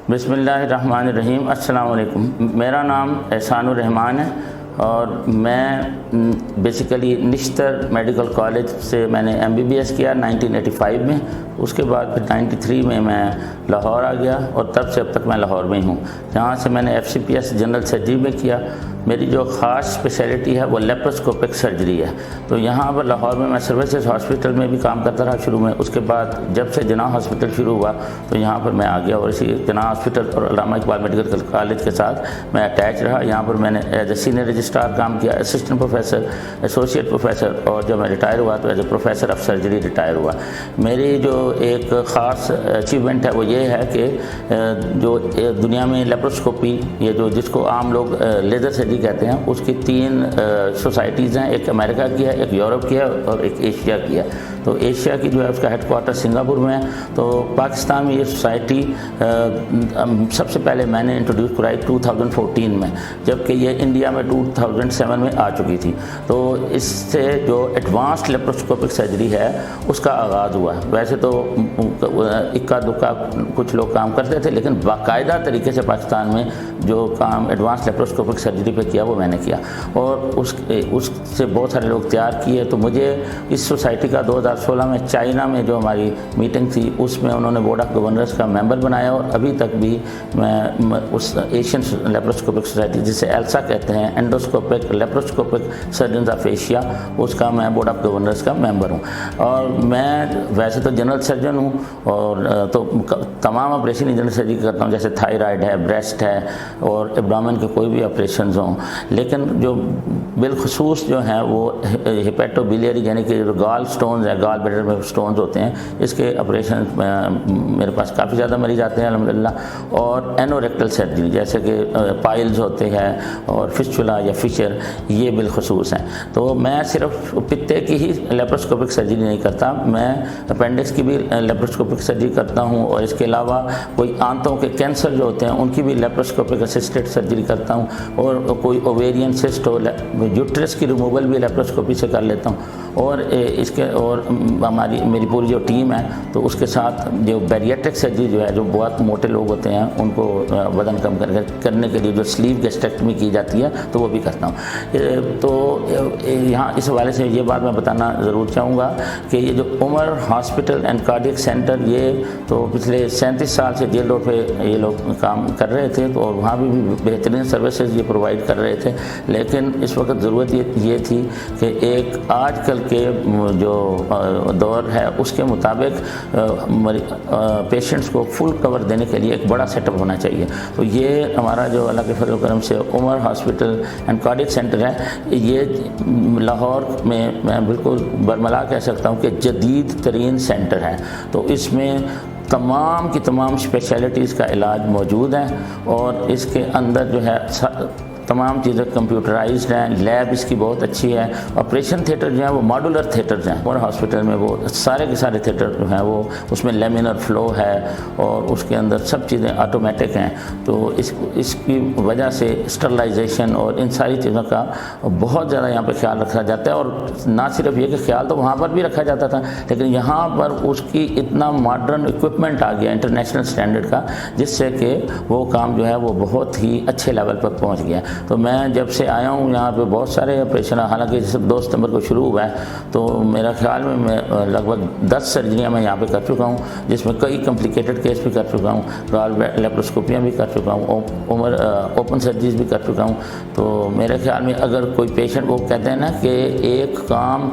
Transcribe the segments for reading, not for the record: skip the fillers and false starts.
بسم اللہ الرحمن الرحیم۔ السلام علیکم۔ میرا نام احسان الرحمان ہے اور میں بیسیکلی نشتر میڈیکل کالج سے میں نے MBBS کیا 1985 میں۔ اس کے بعد پھر 93 میں لاہور آ گیا اور تب سے اب تک میں لاہور میں ہی ہوں، جہاں سے میں نے FCPS جنرل سرجری میں کیا۔ میری جو خاص اسپیشلٹی ہے وہ لیپروسکوپک سرجری ہے۔ تو یہاں پر لاہور میں سروسز ہاسپٹل میں بھی کام کرتا رہا شروع میں۔ اس کے بعد جب سے جناح ہاسپٹل شروع ہوا تو یہاں پر میں آ گیا اور اسی جناح ہاسپٹل اور علامہ اقبال میڈیکل کالج کے ساتھ میں اٹیچ رہا۔ یہاں پر میں نے ایز اے سینئر رجسٹرار کام کیا، اسسٹنٹ پروفیسر، ایسوسیٹ پروفیسر، اور جب میں ریٹائر ہوا تو as a professor of surgery retire ہوا۔ میری جو ایک خاص اچیومنٹ ہے وہ یہ ہے کہ جو دنیا میں لیپروسکوپی، یہ جو جس کو عام لوگ لیزر سرجری کہتے ہیں، اس کی 3 سوسائٹیز ہیں، ایک امریکہ کی ہے، ایک یورپ کی ہے اور ایک ایشیا کی ہے۔ تو ایشیا کی جو ہے اس کا ہیڈ کوارٹر سنگاپور میں ہے۔ تو پاکستان میں یہ سوسائٹی سب سے پہلے میں نے انٹروڈیوس کرائی 2014 میں، جبکہ یہ انڈیا میں 2007 میں آ چکی تھی۔ تو اس سے جو ایڈوانسڈ لیپروسکوپک سرجری ہے اس کا آغاز ہوا۔ ویسے تو اکا دکا کچھ لوگ کام کرتے تھے، لیکن باقاعدہ طریقے سے پاکستان میں جو کام ایڈوانس لیپروسکوپک سرجری پہ کیا وہ میں نے کیا، اور اس سے بہت سارے لوگ تیار کیے۔ تو مجھے اس سوسائٹی کا 2016 میں چائنا میں جو ہماری میٹنگ تھی اس میں انہوں نے بورڈ آف گورنرز کا ممبر بنایا، اور ابھی تک بھی میں اس ایشین لیپروسکوپک سوسائٹی جسے ایلسا کہتے ہیں، انڈوسکوپک لیپروسکوپک سرجنز آف ایشیا، اس کا میں بورڈ آف گورنرز کا ممبر ہوں۔ اور میں ویسے تو جنرل سرجن ہوں اور تو تمام آپریشن جنرل سرجری کرتا ہوں، جیسے تھائرائڈ ہے، بریسٹ ہے اور ایبڈومن کے کوئی بھی آپریشنز ہوں۔ لیکن جو بالخصوص جو ہیں وہ ہیپیٹو بیلیری یعنی کہ جو گال سٹونز ہیں، گال بلیڈر میں سٹونز ہوتے ہیں، اس کے آپریشن میرے پاس کافی زیادہ مریض آتے ہیں الحمدللہ۔ اور اینوریکٹل سرجری جیسے کہ پائلز ہوتے ہیں اور فسچولا یا فشر، یہ بالخصوص ہیں۔ تو میں صرف پتے کی ہی لیپروسکوپک سرجری نہیں کرتا، میں اپینڈکس کی بھی لیپروسکوپک سرجری کرتا ہوں، اور اس کے علاوہ کوئی آنتوں کے کینسر جو ہوتے ہیں ان کی بھی لیپروسکوپک اسسٹڈ سرجری کرتا ہوں، اور کوئی اوویرین سسٹ ہو، یوٹرس کی ریموول بھی لیپروسکوپی سے کر لیتا ہوں۔ اور اس کے اور میری پوری جو ٹیم ہے تو اس کے ساتھ جو بیریٹرک سرجری جو ہے، جو بہت موٹے لوگ ہوتے ہیں ان کو وزن کم کرنے کے لیے جو سلیو گیسٹریکٹمی کی جاتی ہے تو وہ بھی کرتا ہوں۔ تو یہاں اس حوالے سے یہ بات میں بتانا ضرور چاہوں گا کہ یہ جو عمر ہاسپٹل اینڈ کارڈیک سینٹر، یہ تو پچھلے 37 سال سے جیل روڈ پہ یہ لوگ کام کر رہے تھے، تو وہاں بھی بہترین سروسز یہ پرووائڈ کر رہے تھے۔ لیکن اس وقت ضرورت یہ تھی کہ ایک آج کل کے جو دور ہے اس کے مطابق پیشنٹس کو فل کور دینے کے لیے ایک بڑا سیٹ اپ ہونا چاہیے۔ تو یہ ہمارا جو اللہ کے فضل و کرم سے عمر ہاسپٹل اینڈ کارڈیک سینٹر ہے، یہ لاہور میں بالکل برملا کہہ سکتا ہوں کہ جدید ترین سینٹر ہے۔ تو اس میں تمام کی تمام اسپیشلٹیز کا علاج موجود ہے، اور اس کے اندر جو ہے تمام چیزیں کمپیوٹرائزڈ ہیں، لیب اس کی بہت اچھی ہے۔ آپریشن تھیٹر جو ہیں وہ ماڈولر تھیٹرز ہیں، اور ہاسپٹل میں وہ سارے کے سارے تھیٹر جو ہیں وہ اس میں لیمینر فلو ہے، اور اس کے اندر سب چیزیں آٹومیٹک ہیں۔ تو اس کی وجہ سے اسٹرلائزیشن اور ان ساری چیزوں کا بہت زیادہ یہاں پہ خیال رکھا جاتا ہے۔ اور نہ صرف یہ کہ خیال تو وہاں پر بھی رکھا جاتا تھا، لیکن یہاں پر اس کی اتنا ماڈرن اکوپمنٹ آ گیا انٹرنیشنل اسٹینڈرڈ کا، جس سے کہ وہ کام جو ہے وہ بہت ہی اچھے لیول پر پہنچ گیا۔ تو میں جب سے آیا ہوں یہاں پہ بہت سارے آپریشن، حالانکہ جیسے 2 ستمبر کو شروع ہوا ہے، تو میرا خیال میں لگ بھگ 10 سرجریاں میں یہاں پہ کر چکا ہوں، جس میں کئی کمپلیکیٹڈ کیس بھی کر چکا ہوں، گال لیپروسکوپیاں بھی کر چکا ہوں، اوپن سرجریز بھی کر چکا ہوں۔ تو میرے خیال میں اگر کوئی پیشنٹ، وہ کہتے ہیں نا کہ ایک کام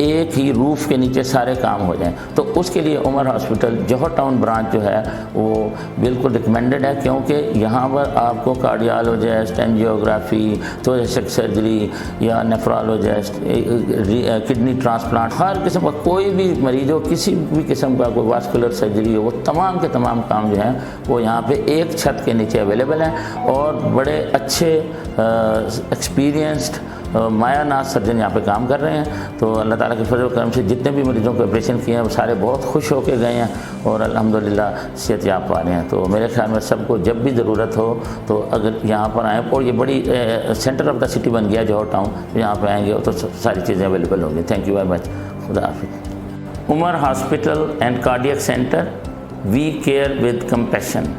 ایک ہی روف کے نیچے سارے کام ہو جائیں، تو اس کے لیے عمر ہاسپٹل جوہر ٹاؤن برانچ جو ہے وہ بالکل ریکمینڈڈ ہے، کیونکہ یہاں پر آپ کو کارڈیالوجسٹ، اینجیوگرافی، تھوریسک سرجری یا نیفرالوجسٹ، کڈنی ٹرانسپلانٹ، ہر قسم کا کوئی بھی مریض ہو، کسی بھی قسم کا کوئی واسکولر سرجری ہو، وہ تمام کے تمام کام جو ہیں وہ یہاں پہ ایک چھت کے نیچے اویلیبل ہیں، اور بڑے اچھے ایکسپیرینسڈ مایا ناز سرجن یہاں پہ کام کر رہے ہیں۔ تو اللہ تعالیٰ کے فضل و کرم سے جتنے بھی مریضوں کو آپریشن کیے ہیں وہ سارے بہت خوش ہو کے گئے ہیں، اور الحمدللہ صحت یاب پا رہے ہیں۔ تو میرے خیال میں سب کو جب بھی ضرورت ہو تو اگر یہاں پر آئیں، اور یہ بڑی سینٹر آف دا سٹی بن گیا جوہر ٹاؤن، یہاں پہ آئیں گے تو ساری چیزیں اویلیبل ہوں گی۔ Thank you very much. خدا حافظ۔ Umar hospital and cardiac centre, we care with compassion.